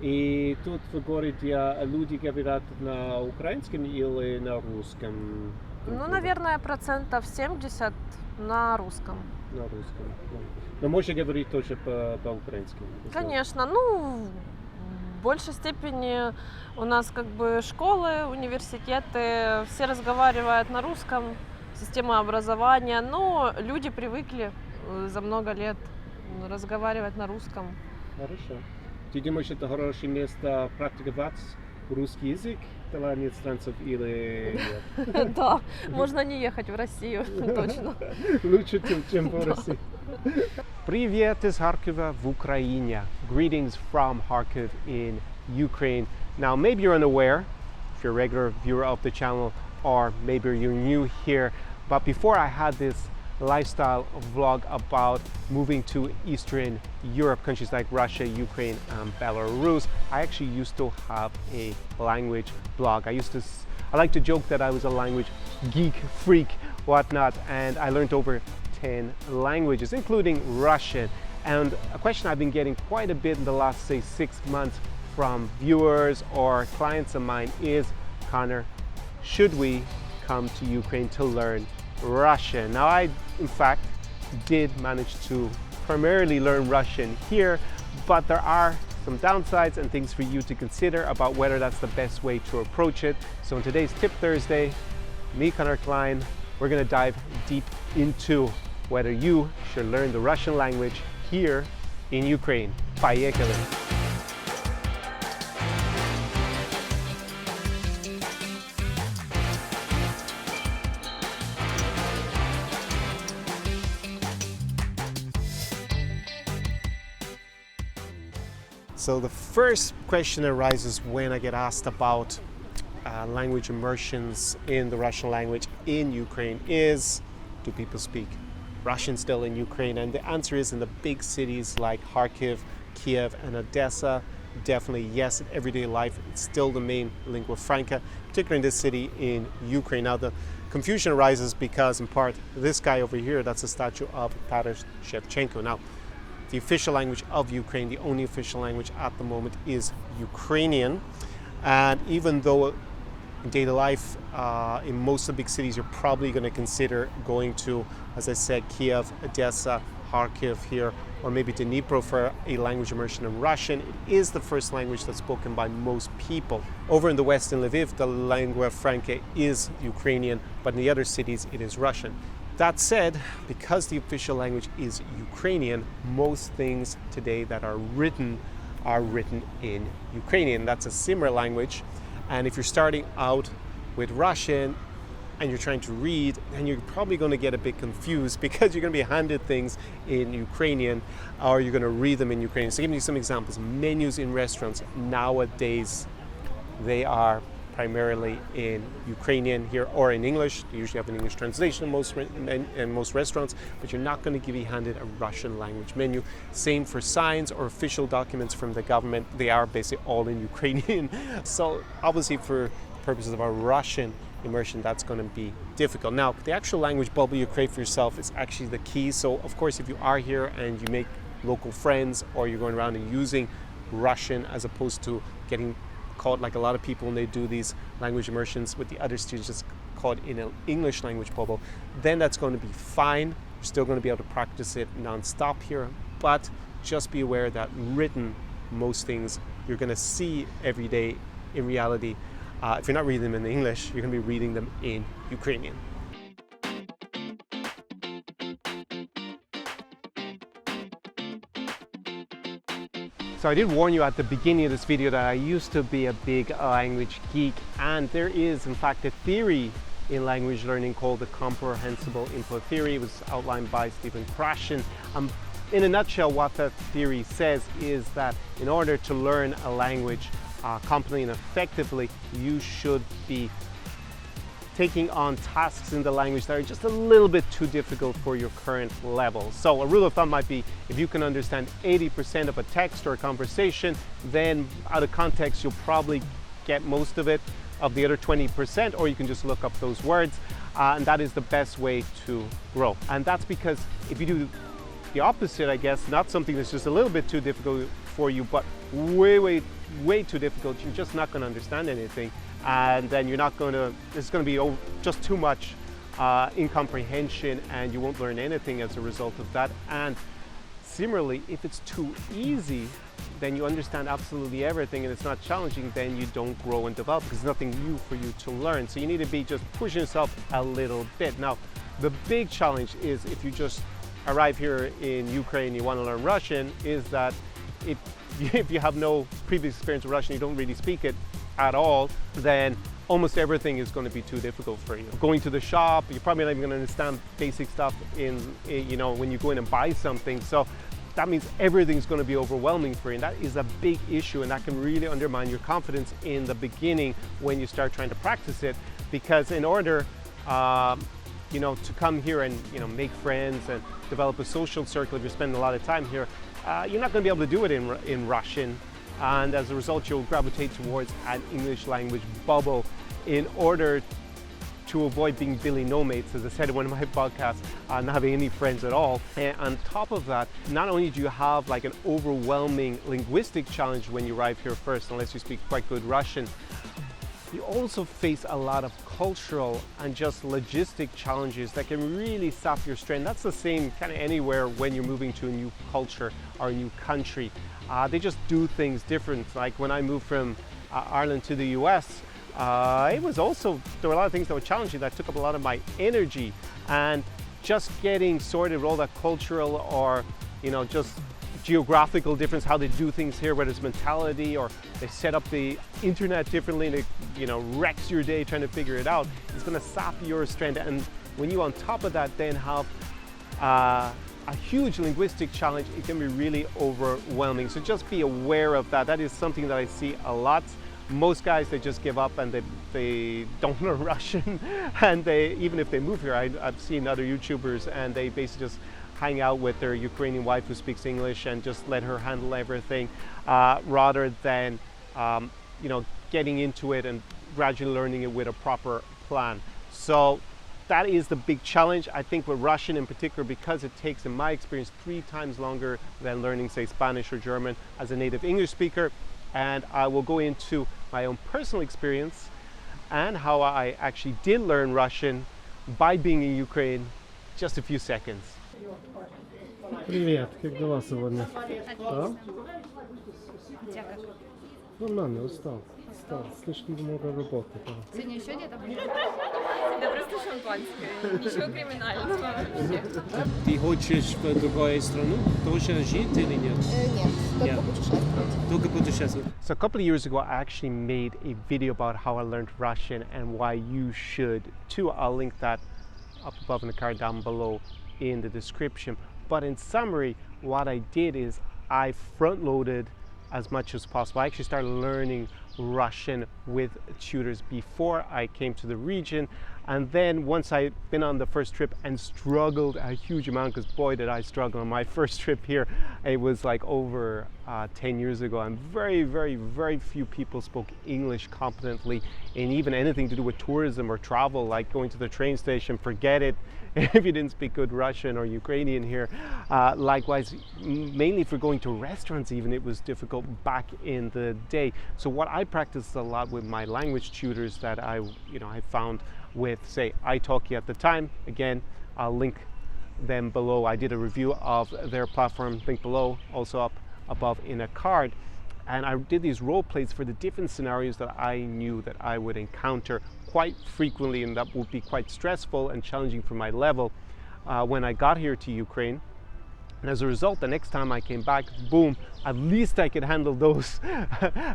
И тут в городе люди говорят на украинском или на русском? Ну, наверное, 70% на русском. На русском. Да. Но можно говорить тоже по-украински. Конечно, ну, в большей степени у нас как бы школы, университеты, все разговаривают на русском, система образования, но люди привыкли за много лет разговаривать на русском. Хорошо. Ты думаешь, это хорошее место практиковать русский язык для иностранцев или нет? Да, можно не ехать в Россию, точно. Лучше, чем в России. Привет из Харькова в Украине. Greetings from Kharkiv in Ukraine. Now, maybe you're unaware, if you're a regular viewer of the channel, or maybe you're new here, but before I had this lifestyle vlog about moving to Eastern Europe, countries like Russia, Ukraine, and Belarus, I actually used to have a language blog. I like to joke that I was a language geek, freak, whatnot, and I learned over 10 languages, including Russian. And a question I've been getting quite a bit in the last, say, 6 months from viewers or clients of mine is, Connor, should we come to Ukraine to learn Russian? Now, I, in fact, did manage to primarily learn Russian here, but there are some downsides and things for you to consider about whether that's the best way to approach it. So in today's Tip Thursday, me, Connor Klein, we're going to dive deep into whether you should learn the Russian language here in Ukraine. Поехали! So the first question arises when I get asked about language immersions in the Russian language in Ukraine is, do people speak Russian still in Ukraine? And the answer is, in the big cities like Kharkiv, Kiev, and Odessa, definitely yes. In everyday life, it's still the main lingua franca, particularly in this city in Ukraine. Now the confusion arises because, in part, this guy over here, that's a statue of Taras Shevchenko. Now, the official language of Ukraine, the only official language at the moment, is Ukrainian. And even though in daily life, in most of the big cities, you're probably going to consider going to, as I said, Kiev, Odessa, Kharkiv here, or maybe Dnipro for a language immersion in Russian. It is the first language that's spoken by most people. Over in the west, in Lviv, the lingua franca is Ukrainian, but in the other cities, it is Russian. That said, because the official language is Ukrainian, most things today that are written in Ukrainian. That's a similar language. And if you're starting out with Russian and you're trying to read, then you're probably going to get a bit confused because you're going to be handed things in Ukrainian, or you're going to read them in Ukrainian. So giving you some examples, menus in restaurants nowadays, they are primarily in Ukrainian here, or in English. You usually have an English translation in most restaurants, but you're not going to be handed a Russian language menu. Same for signs or official documents from the government. They are basically all in Ukrainian. So obviously for purposes of our Russian immersion, that's going to be difficult. Now, the actual language bubble you create for yourself is actually the key. So of course, if you are here and you make local friends, or you're going around and using Russian as opposed to getting caught like a lot of people when they do these language immersions with the other students, just caught in an English language bubble, then that's going to be fine. You're still going to be able to practice it non-stop here, but just be aware that written, most things you're going to see every day in reality. If you're not reading them in English, you're going to be reading them in Ukrainian. So I did warn you at the beginning of this video that I used to be a big language geek, and there is in fact a theory in language learning called the comprehensible input theory. It was outlined by Stephen Krashen. In a nutshell, what that theory says is that in order to learn a language competently and effectively, you should be taking on tasks in the language that are just a little bit too difficult for your current level. So a rule of thumb might be, if you can understand 80% of a text or a conversation, then out of context you'll probably get most of it, of the other 20%, or you can just look up those words, and that is the best way to grow. And that's because if you do the opposite, I guess, not something that's just a little bit too difficult for you, but way way too difficult, you're just not going to understand anything, and then you're not going to, it's going to be just too much incomprehension, and you won't learn anything as a result of that. And similarly, if it's too easy, then you understand absolutely everything and it's not challenging, then you don't grow and develop because there's nothing new for you to learn. So you need to be just pushing yourself a little bit. Now, the big challenge is if you just arrive here in Ukraine, you want to learn Russian, is that if you have no previous experience with Russian, you don't really speak it at all, then almost everything is going to be too difficult for you. Going to the shop, you're probably not even going to understand basic stuff in when you go in and buy something. So that means everything's going to be overwhelming for you, and that is a big issue, and that can really undermine your confidence in the beginning when you start trying to practice it. Because in order to come here and make friends and develop a social circle, if you're spending a lot of time here, you're not going to be able to do it in Russian, and as a result you'll gravitate towards an English language bubble in order to avoid being Billy no mates, as I said in one of my podcasts, not having any friends at all. And on top of that, not only do you have like an overwhelming linguistic challenge when you arrive here first, unless you speak quite good Russian, you also face a lot of cultural and just logistic challenges that can really sap your strength. That's the same kind of anywhere when you're moving to a new culture or a new country. They just do things different. Like when I moved from Ireland to the US, there were a lot of things that were challenging that took up a lot of my energy, and just getting sorted with all that cultural or just geographical difference, how they do things here, whether it's mentality or they set up the internet differently and it wrecks your day trying to figure it out. It's going to sap your strength, and when you on top of that then have a huge linguistic challenge, it can be really overwhelming. So just be aware of that. That is something that I see a lot. Most guys, they just give up and they don't learn Russian, and even if they move here, I've seen other YouTubers and they basically just hang out with their Ukrainian wife who speaks English and just let her handle everything, rather than getting into it and gradually learning it with a proper plan. So that is the big challenge, I think, with Russian in particular, because it takes, in my experience, 3 times longer than learning, say, Spanish or German as a native English speaker. And I will go into my own personal experience and how I actually did learn Russian by being in Ukraine, just a few seconds. Привет, как дела сегодня? А? Нормально, устал. Слишком много работы. Сегодня еще где-то будет? Да просто шампанское, ничего криминального вообще. Ты хочешь в другую страну тоже жить или нет? Нет, только путешествовать. Только путешествовать. So a couple of years ago, I actually made a video about how I learned Russian and why you should too. I'll link that up above in the card down below in the description. But in summary, what I did is I front-loaded as much as possible. I actually started learning Russian with tutors before I came to the region, and then once I'd been on the first trip and struggled a huge amount, because boy did I struggle on my first trip here. It was like over 10 years ago, and very, very, very few people spoke English competently, and even anything to do with tourism or travel, like going to the train station, forget it if you didn't speak good Russian or Ukrainian here. Likewise, mainly for going to restaurants even, it was difficult back in the day. So what I practiced a lot with my language tutors that I found with, say, italki at the time. Again, I'll link them below. I did a review of their platform, link below, also up above in a card. And I did these role plays for the different scenarios that I knew that I would encounter quite frequently, and that would be quite stressful and challenging for my level when I got here to Ukraine. And as a result, the next time I came back, boom, at least I could handle those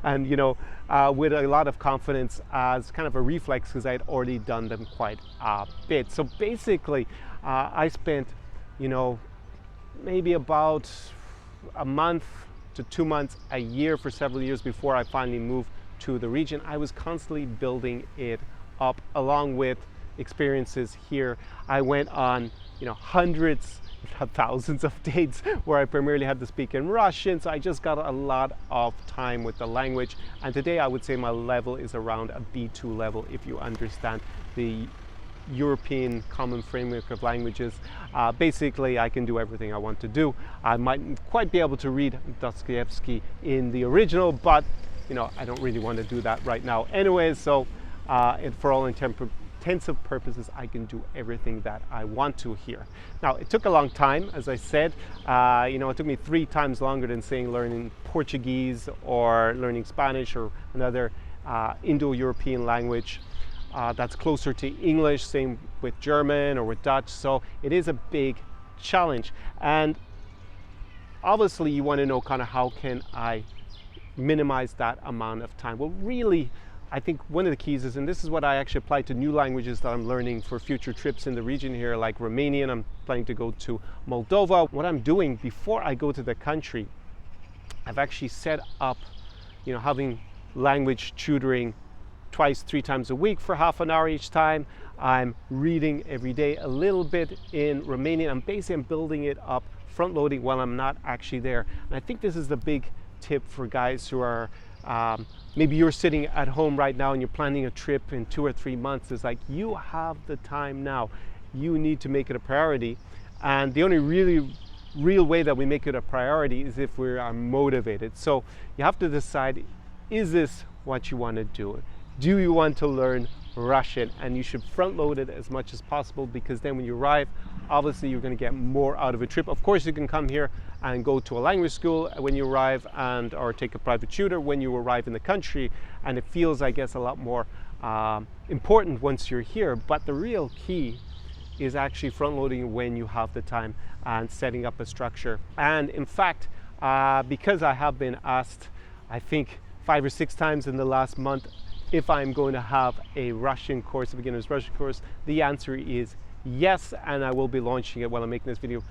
and with a lot of confidence as kind of a reflex, because I'd already done them quite a bit. So basically, I spent maybe about a month to 2 months, a year, for several years before I finally moved to the region. I was constantly building it up along with experiences here. I went on hundreds, if not thousands, of dates where I primarily had to speak in Russian, so I just got a lot of time with the language. And today I would say my level is around a B2 level, if you understand the European common framework of languages. Basically, I can do everything I want to do. I might quite be able to read Dostoevsky in the original, but I don't really want to do that right now anyway. So for all intensive purposes, I can do everything that I want to here. Now, it took a long time, as I said. It took me 3 times longer than saying learning Portuguese or learning Spanish or another Indo-European language that's closer to English. Same with German or with Dutch. So it is a big challenge. And obviously, you want to know kind of how can I minimize that amount of time. Well, really, I think one of the keys is, and this is what I actually apply to new languages that I'm learning for future trips in the region here, like Romanian. I'm planning to go to Moldova. What I'm doing before I go to the country, I've actually set up, having language tutoring 2-3 times a week for half an hour each time. I'm reading every day a little bit in Romanian. I'm building it up, front loading while I'm not actually there. And I think this is the big tip for guys who are maybe you're sitting at home right now and you're planning a trip in 2 or 3 months. It's like, you have the time now. You need to make it a priority. And the only real way that we make it a priority is if we are motivated. So you have to decide, is this what you want to do? Do you want to learn Russian? And you should front load it as much as possible, because then when you arrive, obviously you're going to get more out of a trip. Of course, you can come here and go to a language school when you arrive, or take a private tutor when you arrive in the country, and it feels, I guess, a lot more important once you're here. But the real key is actually front loading when you have the time and setting up a structure. And in fact, because I have been asked, I think 5 or 6 times in the last month, if I'm going to have a Russian course, a beginner's Russian course, the answer is yes, and I will be launching it while I'm making this video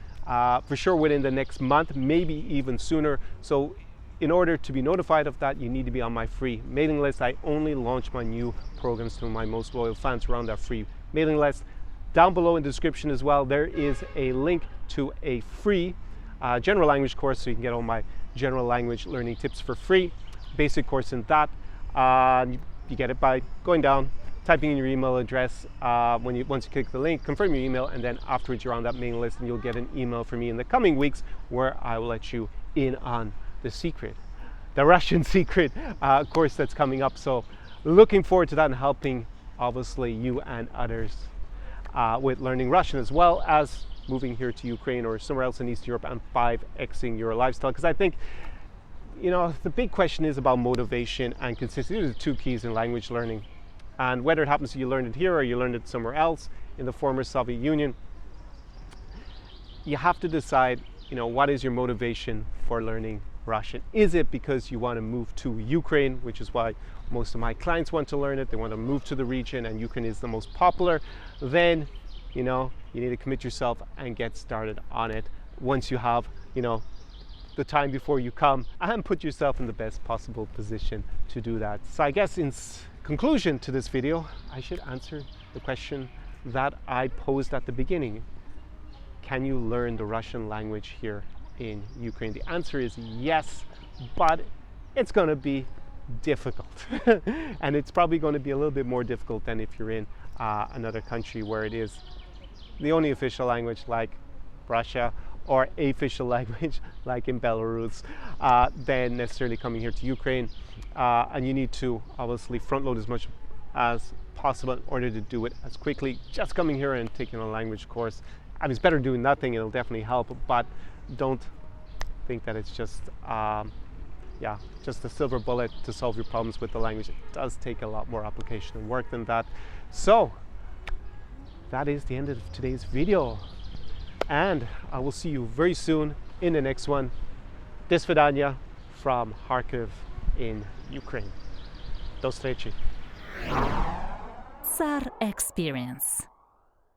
for sure within the next month, maybe even sooner. So in order to be notified of that, you need to be on my free mailing list. I only launch my new programs to my most loyal fans who are on that free mailing list. Down below in the description as well, there is a link to a free general language course, so you can get all my general language learning tips for free. Basic course in that. You get it by going down, typing in your email address. Once you click the link, confirm your email, and then afterwards you're on that mailing list, and you'll get an email from me in the coming weeks where I will let you in on the Russian secret course that's coming up. So looking forward to that and helping, obviously, you and others with learning Russian, as well as moving here to Ukraine or somewhere else in Eastern Europe and 5xing your lifestyle. Because I think, the big question is about motivation and consistency. These are the 2 keys in language learning. And whether it happens you learned it here or you learned it somewhere else in the former Soviet Union, you have to decide, what is your motivation for learning Russian? Is it because you want to move to Ukraine, which is why most of my clients want to learn it? They want to move to the region, and Ukraine is the most popular. Then, you need to commit yourself and get started on it once you have, the time before you come, and put yourself in the best possible position to do that. So I guess in conclusion to this video, I should answer the question that I posed at the beginning. Can you learn the Russian language here in Ukraine? The answer is yes, but it's going to be difficult. And it's probably going to be a little bit more difficult than if you're in another country where it is the only official language, like Russia, or official language like in Belarus, than necessarily coming here to Ukraine. And you need to obviously front load as much as possible in order to do it as quickly. Just coming here and taking a language course, it's better doing nothing. It'll definitely help, but don't think that it's just just a silver bullet to solve your problems with the language. It does take a lot more application and work than that. So that is the end of today's video, and I will see you very soon in the next one. Do svidaniya from Kharkiv in Ukraine. До встречи. SAR Experience.